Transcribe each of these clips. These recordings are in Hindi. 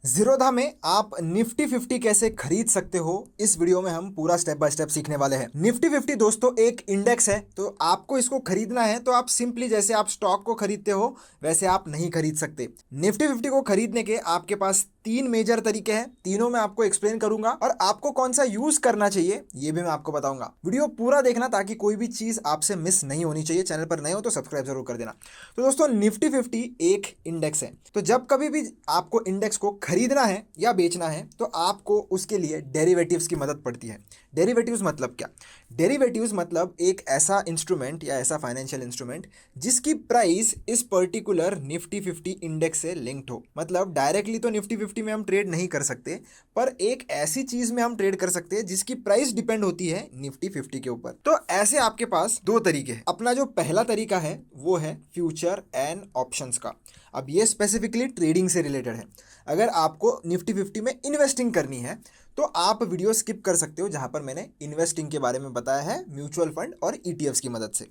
ज़ीरोधा में आप निफ्टी 50 कैसे खरीद सकते हो, इस वीडियो में हम पूरा स्टेप बाय स्टेप सीखने वाले हैं। निफ्टी 50 दोस्तों एक इंडेक्स है, तो आपको इसको खरीदना है तो आप सिंपली जैसे आप स्टॉक को खरीदते हो वैसे आप नहीं खरीद सकते। निफ्टी 50 को खरीदने के आपके पास तीन मेजर तरीके हैं, तीनों में आपको एक्सप्लेन करूंगा और आपको कौन सा यूज करना चाहिए ये भी मैं आपको बताऊंगा। वीडियो पूरा देखना ताकि कोई भी चीज आपसे मिस नहीं होनी चाहिए। चैनल पर नए हो तो सब्सक्राइब जरूर कर देना। तो दोस्तों निफ्टी 50 एक इंडेक्स है, तो जब कभी भी आपको इंडेक्स को खरीदना है या बेचना है तो आपको उसके लिए डेरिवेटिव्स की मदद पड़ती है। डेरिवेटिव्स मतलब क्या? डेरिवेटिव्स मतलब एक ऐसा इंस्ट्रूमेंट या ऐसा फाइनेंशियल इंस्ट्रूमेंट जिसकी प्राइस इस पर्टिकुलर निफ्टी 50 इंडेक्स से लिंक्ड हो। मतलब डायरेक्टली तो निफ्टी 50 में हम ट्रेड नहीं कर सकते, पर एक ऐसी चीज में हम ट्रेड कर सकते हैं जिसकी प्राइस डिपेंड होती है निफ्टी 50 के ऊपर। तो ऐसे आपके पास दो तरीके हैं। अपना जो पहला तरीका है वो है फ्यूचर एंड ऑप्शंस का। अब ये स्पेसिफिकली ट्रेडिंग से रिलेटेड है। अगर आपको निफ्टी 50 में इन्वेस्टिंग करनी है तो आप वीडियो स्किप कर सकते हो, जहां पर मैंने इन्वेस्टिंग के बारे में बताया है म्यूचुअल फंड और ईटीएफ्स की मदद से।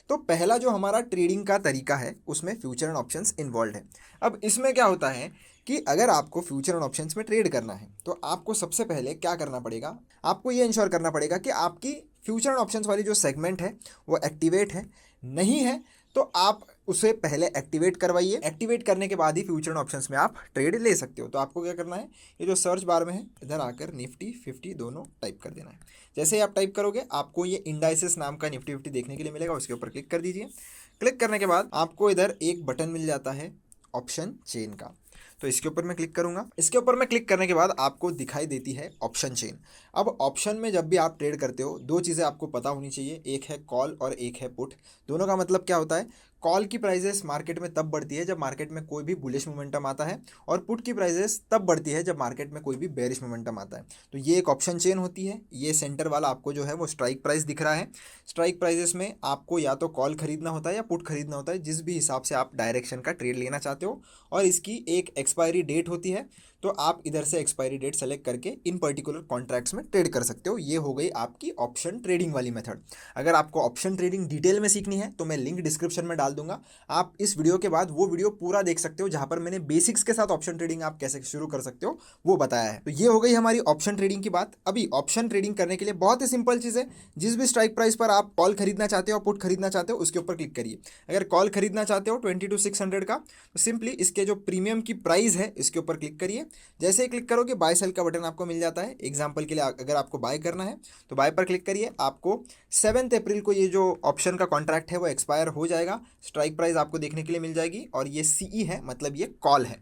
तो पहला जो हमारा ट्रेडिंग का तरीका है उसमें फ्यूचर एंड ऑप्शंस इन्वॉल्व है। अब इसमें क्या होता है कि अगर आपको फ्यूचर एंड ऑप्शंस में ट्रेड करना है तो आपको सबसे पहले क्या करना पड़ेगा, आपको ये इंश्योर करना पड़ेगा कि आपकी फ्यूचर एंड ऑप्शंस वाली जो सेगमेंट है वो एक्टिवेट है। नहीं है तो आप उसे पहले एक्टिवेट करवाइए। एक्टिवेट करने के बाद ही फ्यूचर एंड ऑप्शंस में आप ट्रेड ले सकते हो। तो आपको क्या करना है, ये जो सर्च बार में है इधर आकर निफ्टी 50 दोनों टाइप कर देना है। जैसे ही आप टाइप करोगे आपको ये इंडाइसेस नाम का निफ्टी 50 देखने के लिए मिलेगा, उसके ऊपर क्लिक कर दीजिए। क्लिक करने के बाद आपको इधर एक बटन मिल जाता है ऑप्शन चेन का, तो इसके ऊपर मैं क्लिक करूंगा। इसके ऊपर मैं क्लिक करने के बाद आपको दिखाई देती है ऑप्शन चेन। अब ऑप्शन में जब भी आप ट्रेड करते हो दो चीज़ें आपको पता होनी चाहिए, एक है कॉल और एक है पुट। दोनों का मतलब क्या होता है? कॉल की प्राइजेस मार्केट में तब बढ़ती है जब मार्केट में कोई भी बुलिश मोमेंटम आता है, और पुट की प्राइजेस तब बढ़ती है जब मार्केट में कोई भी बेरिश मोमेंटम आता है। तो ये एक ऑप्शन चेन होती है। ये सेंटर वाला आपको जो है वो स्ट्राइक प्राइस दिख रहा है। स्ट्राइक प्राइजेस में आपको या तो कॉल खरीदना होता है या पुट खरीदना होता है, जिस भी हिसाब से आप डायरेक्शन का ट्रेड लेना चाहते हो। और इसकी एक एक्सपायरी डेट होती है, तो आप इधर से एक्सपायरी डेट सेलेक्ट करके इन पर्टिकुलर कॉन्ट्रैक्ट्स में ट्रेड कर सकते हो। ये हो गई आपकी ऑप्शन ट्रेडिंग वाली मेथड। अगर आपको ऑप्शन ट्रेडिंग डिटेल में सीखनी है तो मैं लिंक डिस्क्रिप्शन में डाल दूंगा। आप इस वीडियो के बाद वो वीडियो पूरा देख सकते हो जहां पर मैंने बेसिक्स के साथ ऑप्शन ट्रेडिंग आप कैसे शुरू कर सकते हो वो बताया है। तो ये हो गई हमारी ऑप्शन ट्रेडिंग की बात। अभी ऑप्शन ट्रेडिंग करने के लिए बहुत ही सिंपल चीज़ है। जिस भी स्ट्राइक प्राइस पर आप कॉल खरीदना चाहते हो और पुट खरीदना चाहते हो उसके ऊपर क्लिक करिए। अगर कॉल खरीदना चाहते हो 22,600 का, तो सिंपली इसके जो प्रीमियम की प्राइस है इसके ऊपर क्लिक करिए। जैसे ही क्लिक करोगे बाय सेल का बटन आपको मिल जाता है। एग्जांपल के लिए अगर आपको बाय करना है तो बाय पर क्लिक करिए। आपको 7 अप्रैल को ये जो ऑप्शन का कॉन्ट्रैक्ट है वो एक्सपायर हो जाएगा। स्ट्राइक प्राइस आपको देखने के लिए मिल जाएगी और ये सीई है, मतलब ये कॉल है।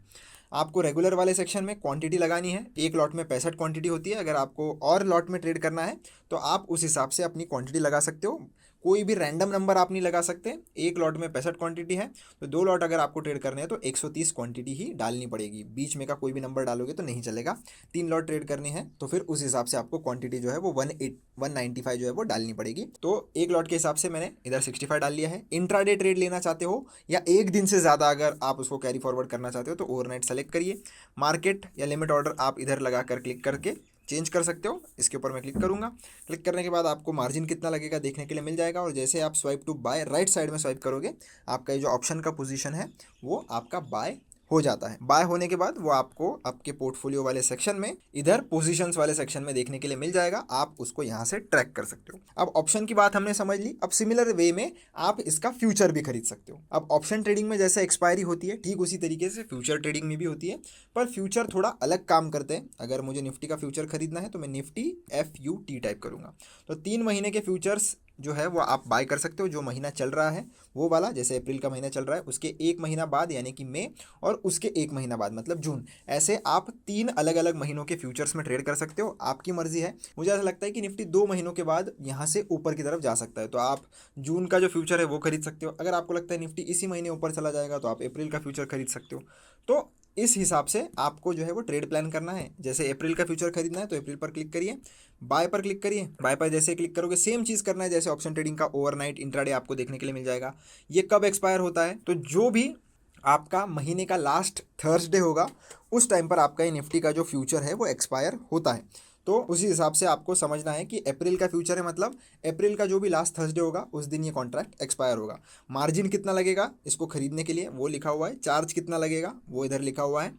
आपको रेगुलर वाले सेक्शन में क्वांटिटी लगानी है। एक लॉट में 65 क्वांटिटी होती है। अगर आपको और लॉट में ट्रेड करना है तो आप उस हिसाब से अपनी क्वांटिटी लगा सकते हो। कोई भी रैंडम नंबर आप नहीं लगा सकते। एक लॉट में 65 क्वांटिटी है तो दो लॉट अगर आपको ट्रेड करने हैं तो 130 क्वांटिटी ही डालनी पड़ेगी। बीच में का कोई भी नंबर डालोगे तो नहीं चलेगा। तीन लॉट ट्रेड करने हैं तो फिर उस हिसाब से आपको क्वांटिटी जो है वो 195 जो है वो डालनी पड़ेगी। तो एक लॉट के हिसाब से मैंने इधर 65 डाल लिया है। इंट्राडे ट्रेड लेना चाहते हो या एक दिन से ज़्यादा अगर आप उसको कैरी फॉरवर्ड करना चाहते हो तो ओवरनाइट सेलेक्ट करिए। मार्केट या लिमिट ऑर्डर आप इधर लगा कर क्लिक करके चेंज कर सकते हो। इसके ऊपर मैं क्लिक करूंगा। क्लिक करने के बाद आपको मार्जिन कितना लगेगा देखने के लिए मिल जाएगा। और जैसे आप swipe to by right side में स्वाइप करोगे आपका ये जो ऑप्शन का पोजीशन है वो आपका बाय हो जाता है। बाय होने के बाद वो आपको आपके पोर्टफोलियो वाले सेक्शन में इधर पोजीशंस वाले सेक्शन में देखने के लिए मिल जाएगा। आप उसको यहाँ से ट्रैक कर सकते हो। अब ऑप्शन की बात हमने समझ ली। अब सिमिलर वे में आप इसका फ्यूचर भी खरीद सकते हो। अब ऑप्शन ट्रेडिंग में जैसे एक्सपायरी होती है ठीक उसी तरीके से फ्यूचर ट्रेडिंग में भी होती है, पर फ्यूचर थोड़ा अलग काम करते हैं। अगर मुझे निफ्टी का फ्यूचर खरीदना है तो मैं निफ्टी FUT टाइप करूंगा। तो 3 महीने के फ्यूचर्स जो है वो आप बाय कर सकते हो। जो महीना चल रहा है वो वाला, जैसे अप्रैल का महीना चल रहा है उसके एक महीना बाद यानी कि मई, और उसके एक महीना बाद मतलब जून। ऐसे आप 3 अलग अलग महीनों के फ्यूचर्स में ट्रेड कर सकते हो। आपकी मर्जी है। मुझे ऐसा लगता है कि निफ्टी 2 महीनों के बाद यहाँ से ऊपर की तरफ जा सकता है, तो आप जून का जो फ्यूचर है वो खरीद सकते हो। अगर आपको लगता है निफ्टी इसी महीने ऊपर चला जाएगा तो आप अप्रैल का फ्यूचर खरीद सकते हो। तो इस हिसाब से आपको जो है वो ट्रेड प्लान करना है। जैसे अप्रैल का फ्यूचर खरीदना है तो अप्रैल पर क्लिक करिए, बाय पर क्लिक करिए। बाय पर जैसे क्लिक करोगे सेम चीज़ करना है जैसे ऑप्शन ट्रेडिंग का। ओवरनाइट इंट्राडे आपको देखने के लिए मिल जाएगा। ये कब एक्सपायर होता है, तो जो भी आपका महीने का लास्ट थर्सडे होगा उस टाइम पर आपका ये निफ्टी का जो फ्यूचर है वो एक्सपायर होता है। तो उसी हिसाब से आपको समझना है कि अप्रैल का फ्यूचर है, मतलब अप्रैल का जो भी लास्ट थर्सडे होगा उस दिन ये कॉन्ट्रैक्ट एक्सपायर होगा। मार्जिन कितना लगेगा इसको खरीदने के लिए वो लिखा हुआ है। चार्ज कितना लगेगा वो इधर लिखा हुआ है।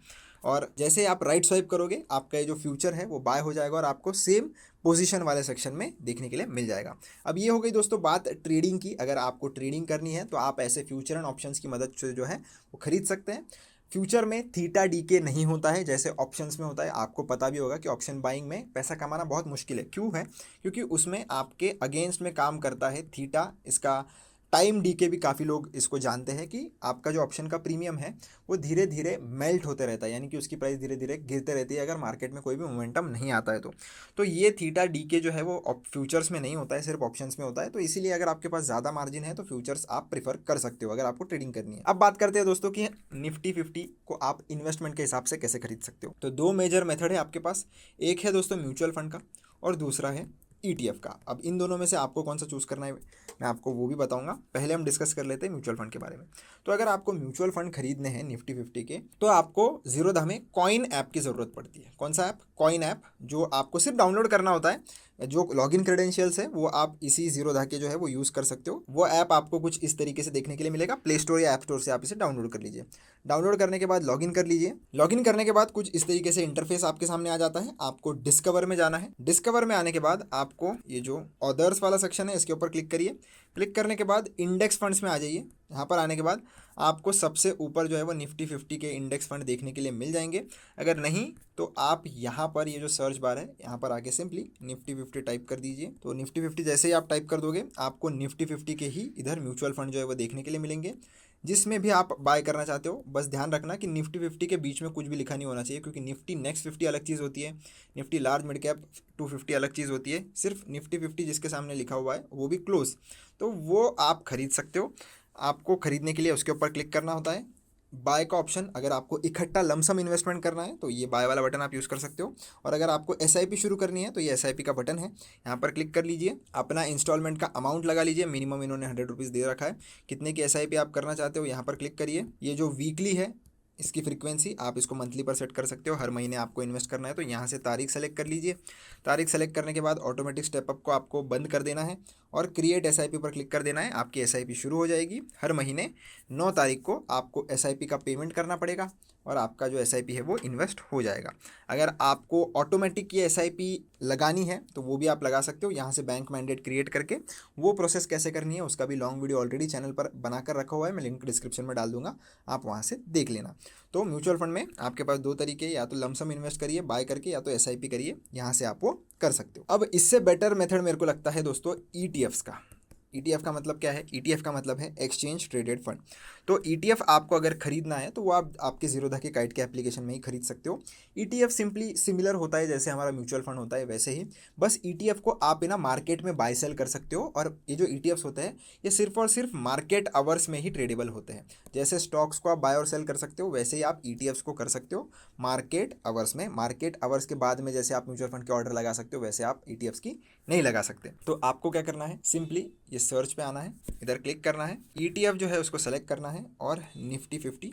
और जैसे आप राइट स्वाइप करोगे आपका ये जो फ्यूचर है वो बाय हो जाएगा और आपको सेम पोजीशन वाले सेक्शन में देखने के लिए मिल जाएगा। अब ये हो गई दोस्तों बात ट्रेडिंग की। अगर आपको ट्रेडिंग करनी है तो आप ऐसे फ्यूचर एंड ऑप्शंस की मदद से जो है वो खरीद सकते हैं। फ्यूचर में थीटा डीके नहीं होता है जैसे ऑप्शंस में होता है। आपको पता भी होगा कि ऑप्शन बाइंग में पैसा कमाना बहुत मुश्किल है। क्यों है? क्योंकि उसमें आपके अगेंस्ट में काम करता है थीटा। इसका टाइम डीके भी काफ़ी लोग इसको जानते हैं कि आपका जो ऑप्शन का प्रीमियम है वो धीरे धीरे मेल्ट होते रहता है, यानी कि उसकी प्राइस धीरे धीरे गिरते रहती है अगर मार्केट में कोई भी मोमेंटम नहीं आता है तो ये थीटा डीके जो है वो फ्यूचर्स में नहीं होता है, सिर्फ ऑप्शंस में होता है। तो इसीलिए अगर आपके पास ज़्यादा मार्जिन है तो फ्यूचर्स आप प्रीफर कर सकते हो अगर आपको ट्रेडिंग करनी है। अब बात करते हैं दोस्तों कि निफ्टी 50 को आप इन्वेस्टमेंट के हिसाब से कैसे खरीद सकते हो। तो दो मेजर मेथड है आपके पास। एक है दोस्तों म्यूचुअल फंड का और दूसरा है ETF का। अब इन दोनों में से आपको कौन सा चूज़ करना है मैं आपको वो भी बताऊंगा। पहले हम डिस्कस कर लेते हैं म्यूचुअल फंड के बारे में। तो अगर आपको म्यूचुअल फंड खरीदने हैं निफ्टी 50 के तो आपको जीरोधा में कॉइन ऐप की ज़रूरत पड़ती है। कौन सा ऐप? कॉइन ऐप, जो आपको सिर्फ डाउनलोड करना होता है। जो लॉगिन क्रेडेंशियल्स है वो आप इसी जीरोधा के जो है वो यूज़ कर सकते हो। वो ऐप आपको कुछ इस तरीके से देखने के लिए मिलेगा। प्ले स्टोर या ऐप स्टोर से आप इसे डाउनलोड कर लीजिए। डाउनलोड करने के बाद लॉगिन कर लीजिए। लॉगिन करने के बाद कुछ इस तरीके से इंटरफेस आपके सामने आ जाता है। आपको डिस्कवर में जाना है। डिस्कवर में आने के बाद आपको ये जो अदर्स वाला सेक्शन है इसके ऊपर क्लिक करिए। क्लिक करने के बाद इंडेक्स फंड्स में आ जाइए। यहाँ पर आने के बाद आपको सबसे ऊपर जो है वो निफ्टी 50 के इंडेक्स फंड देखने के लिए मिल जाएंगे। अगर नहीं तो आप यहाँ पर ये जो सर्च बार है यहाँ पर आके सिंपली निफ्टी 50 टाइप कर दीजिए। तो निफ्टी 50 जैसे ही आप टाइप कर दोगे आपको निफ्टी 50 के ही इधर म्यूचुअल फंड जो है वो देखने के लिए मिलेंगे। जिसमें भी आप बाय करना चाहते हो बस ध्यान रखना कि निफ्टी 50 के बीच में कुछ भी लिखा नहीं होना चाहिए, क्योंकि निफ्टी नेक्स्ट 50 अलग चीज़ होती है, निफ्टी लार्ज मिड कैप 250 अलग चीज़ होती है। सिर्फ निफ्टी 50 जिसके सामने लिखा हुआ है वो भी क्लोज, तो वो आप खरीद सकते हो। आपको खरीदने के लिए उसके ऊपर क्लिक करना होता है। बाय का ऑप्शन, अगर आपको इकट्ठा लमसम इन्वेस्टमेंट करना है तो ये बाय वाला बटन आप यूज़ कर सकते हो। और अगर आपको SIP शुरू करनी है तो ये SIP का बटन है, यहाँ पर क्लिक कर लीजिए। अपना इंस्टॉलमेंट का अमाउंट लगा लीजिए। मिनिमम इन्होंने 100 रुपीज़ दे रखा है। कितने की SIP आप करना चाहते हो यहाँ पर क्लिक करिए। ये जो वीकली है इसकी फ्रीक्वेंसी आप इसको मंथली पर सेट कर सकते हो। हर महीने आपको इन्वेस्ट करना है तो यहाँ से तारीख सेलेक्ट कर लीजिए। तारीख सेलेक्ट करने के बाद ऑटोमेटिक स्टेपअप को आपको बंद कर देना है और क्रिएट SIP पर क्लिक कर देना है। आपकी SIP शुरू हो जाएगी। हर महीने 9 तारीख को आपको SIP का पेमेंट करना पड़ेगा और आपका जो SIP है वो इन्वेस्ट हो जाएगा। अगर आपको ऑटोमेटिक ये SIP लगानी है तो वो भी आप लगा सकते हो। यहाँ से बैंक मैंडेट क्रिएट करके वो प्रोसेस कैसे करनी है उसका भी लॉन्ग वीडियो ऑलरेडी चैनल पर बनाकर रखा हुआ है। मैं लिंक डिस्क्रिप्शन में डाल दूंगा, आप वहाँ से देख लेना। तो म्यूचुअल फंड में आपके पास दो तरीके, या तो लमसम इन्वेस्ट करिए बाय करके, या तो SIP करिए। यहाँ से आप वो कर सकते हो। अब इससे बेटर मेथड मेरे को लगता है दोस्तों ETFs का। ETF का मतलब क्या है? ETF का मतलब है एक्सचेंज ट्रेडेड फंड। तो ETF आपको अगर खरीदना है तो वो आप आपके जीरोधा के काइट के एप्लीकेशन में ही खरीद सकते हो। ETF सिंपली सिमिलर होता है जैसे हमारा म्यूचुअल फंड होता है वैसे ही, बस ETF को आप ना मार्केट में बाय सेल कर सकते हो। और ये जो ETFs होते हैं ये सिर्फ और सिर्फ मार्केट आवर्स में ही ट्रेडेबल होते हैं। जैसे स्टॉक्स को आप बाय और सेल कर सकते हो वैसे ही आप ETFs को कर सकते हो मार्केट आवर्स में। मार्केट आवर्स के बाद में जैसे आप म्यूचुअल फंड के ऑर्डर लगा सकते हो वैसे आप ETFs की नहीं लगा सकते। तो आपको क्या करना है, सिंपली ये सर्च पे आना है, इधर क्लिक करना है, ETF जो है उसको सेलेक्ट करना है और निफ्टी 50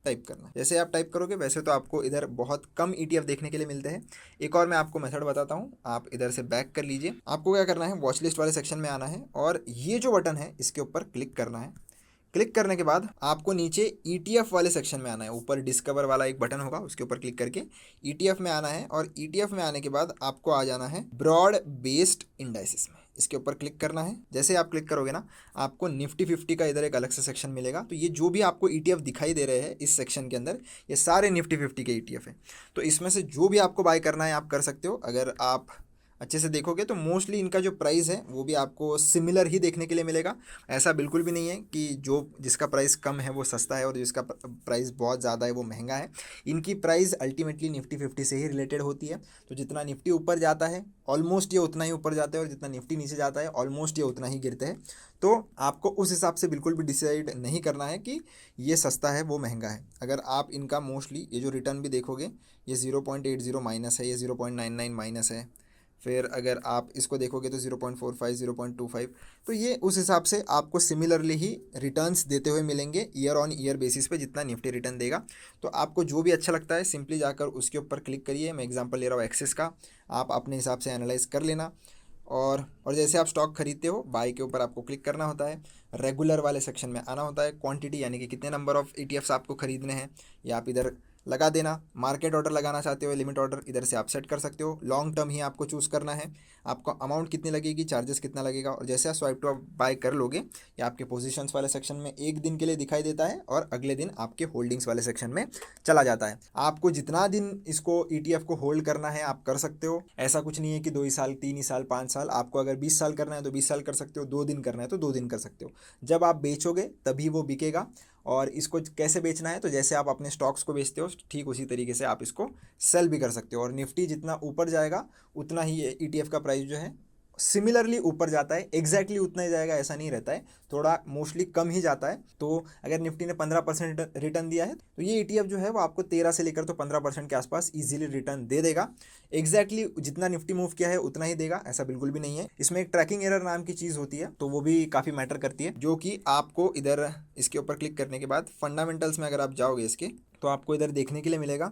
टाइप करना है। जैसे आप टाइप करोगे वैसे तो आपको इधर बहुत कम ETF देखने के लिए मिलते हैं। एक और मैं आपको मेथड बताता हूँ, आप इधर से बैक कर लीजिए। आपको क्या करना है, वॉच लिस्ट वाले सेक्शन में आना है और ये जो बटन है इसके ऊपर क्लिक करना है। क्लिक करने के बाद आपको नीचे ETF वाले सेक्शन में आना है। ऊपर डिस्कवर वाला एक बटन होगा उसके ऊपर क्लिक करके ETF में आना है और ETF में आने के बाद आपको आ जाना है ब्रॉड बेस्ड इंडाइसिस में। इसके ऊपर क्लिक करना है। जैसे आप क्लिक करोगे ना आपको निफ्टी 50 का इधर एक अलग से सेक्शन मिलेगा। तो ये जो भी आपको ETF दिखाई दे रहे हैं इस सेक्शन के अंदर ये सारे निफ्टी 50 के ETF हैं। तो इसमें से जो भी आपको बाय करना है आप कर सकते हो। अगर आप अच्छे से देखोगे तो मोस्टली इनका जो प्राइस है वो भी आपको सिमिलर ही देखने के लिए मिलेगा। ऐसा बिल्कुल भी नहीं है कि जो जिसका प्राइस कम है वो सस्ता है और जिसका प्राइस बहुत ज़्यादा है वो महंगा है। इनकी प्राइस अल्टीमेटली निफ्टी 50 से ही रिलेटेड होती है। तो जितना निफ्टी ऊपर जाता है ऑलमोस्ट ये उतना ही ऊपर जाता है और जितना निफ्टी नीचे जाता है ऑलमोस्ट ये उतना ही गिरते हैं। तो आपको उस हिसाब से बिल्कुल भी डिसाइड नहीं करना है कि ये सस्ता है वो महंगा है। अगर आप इनका मोस्टली ये जो रिटर्न भी देखोगे ये 0.80 माइनस है, ये 0.99 माइनस है। फिर अगर आप इसको देखोगे तो 0.45 0.25, तो ये उस हिसाब से आपको सिमिलरली ही रिटर्न्स देते हुए मिलेंगे ईयर ऑन ईयर बेसिस पे जितना निफ्टी रिटर्न देगा। तो आपको जो भी अच्छा लगता है सिंपली जाकर उसके ऊपर क्लिक करिए। मैं एग्जांपल ले रहा हूँ एक्सिस का, आप अपने हिसाब से एनालाइज कर लेना। और जैसे आप स्टॉक खरीदते हो बाय के ऊपर आपको क्लिक करना होता है, रेगुलर वाले सेक्शन में आना होता है, क्वांटिटी यानी कि कितने नंबर ऑफ ETFs आपको खरीदने हैं ये आप इधर लगा देना। मार्केट ऑर्डर लगाना चाहते हो, लिमिट ऑर्डर इधर से आप सेट कर सकते हो। लॉन्ग टर्म ही आपको चूज़ करना है। आपको अमाउंट कितनी लगेगी, चार्जेस कितना लगेगा, और जैसे आप स्वाइप टू बाय कर लोगे ये आपके पोजीशंस वाले सेक्शन में एक दिन के लिए दिखाई देता है और अगले दिन आपके होल्डिंग्स वाले सेक्शन में चला जाता है। आपको जितना दिन इसको ETF को होल्ड करना है आप कर सकते हो। ऐसा कुछ नहीं है कि 2 ही साल, 3 ही साल, 5 साल। आपको अगर 20 साल करना है तो 20 साल कर सकते हो, 2 दिन करना है तो 2 दिन कर सकते हो। जब आप बेचोगे तभी वो बिकेगा। और इसको कैसे बेचना है, तो जैसे आप अपने स्टॉक्स को बेचते हो ठीक उसी तरीके से आप इसको सेल भी कर सकते हो। और निफ्टी जितना ऊपर जाएगा उतना ही ETF का प्राइस जो है सिमिलरली ऊपर जाता है। एग्जैक्टली उतना ही जाएगा ऐसा नहीं रहता है, थोड़ा मोस्टली कम ही जाता है। तो अगर निफ्टी ने 15% रिटर्न दिया है तो ये ETF जो है वो आपको 13 से लेकर तो 15% के आसपास इजीली रिटर्न दे देगा। एग्जैक्टली जितना निफ्टी मूव किया है उतना ही देगा ऐसा बिल्कुल भी नहीं है। इसमें एक ट्रैकिंग एरर नाम की चीज़ होती है तो वो भी काफ़ी मैटर करती है, जो कि आपको इधर इसके ऊपर क्लिक करने के बाद फंडामेंटल्स में अगर आप जाओगे इसके तो आपको इधर देखने के लिए मिलेगा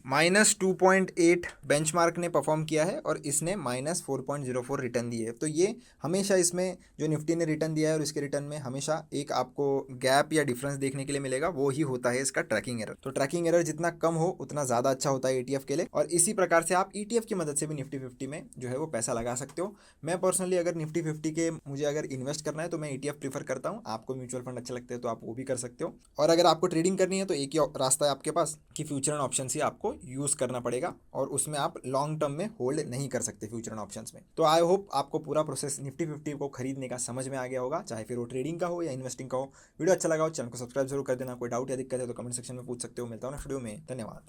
-2.8 बेंचमार्क ने परफॉर्म किया है और इसने -4.04 रिटर्न दिए है। तो ये हमेशा इसमें जो निफ्टी ने रिटर्न दिया है और इसके रिटर्न में हमेशा एक आपको गैप या डिफरेंस देखने के लिए मिलेगा, वो ही होता है इसका ट्रैकिंग एरर। तो ट्रैकिंग एरर जितना कम हो उतना ज़्यादा अच्छा होता है ETF के लिए। और इसी प्रकार से आप ETF की मदद से भी निफ्टी 50 में जो है वो पैसा लगा सकते हो। मैं पर्सनली अगर निफ्टी 50 के मुझे अगर इन्वेस्ट करना है तो मैं ETF प्रीफर करता हूँ। आपको म्यूचुअल फंड अच्छे लगते हैं तो आप वो भी कर सकते हो। और अगर आपको ट्रेडिंग करनी है तो एक ही रास्ता है आपके पास कि फ्यूचर एंड ऑप्शन ही आपको यूज़ करना पड़ेगा, और उसमें आप लॉन्ग टर्म में होल्ड नहीं कर सकते फ्यूचर एंड ऑप्शंस में। तो आई होप आपको पूरा प्रोसेस निफ्टी 50 को खरीदने का समझ में आ गया होगा, चाहे फिर वो ट्रेडिंग का हो या इन्वेस्टिंग का हो। वीडियो अच्छा लगा हो चैनल को सब्सक्राइब जरूर कर देना। कोई डाउट या दिक्कत है तो कमेंट सेक्शन में पूछ सकते हो। मिलता हूँ नेक्स्ट वीडियो में, धन्यवाद।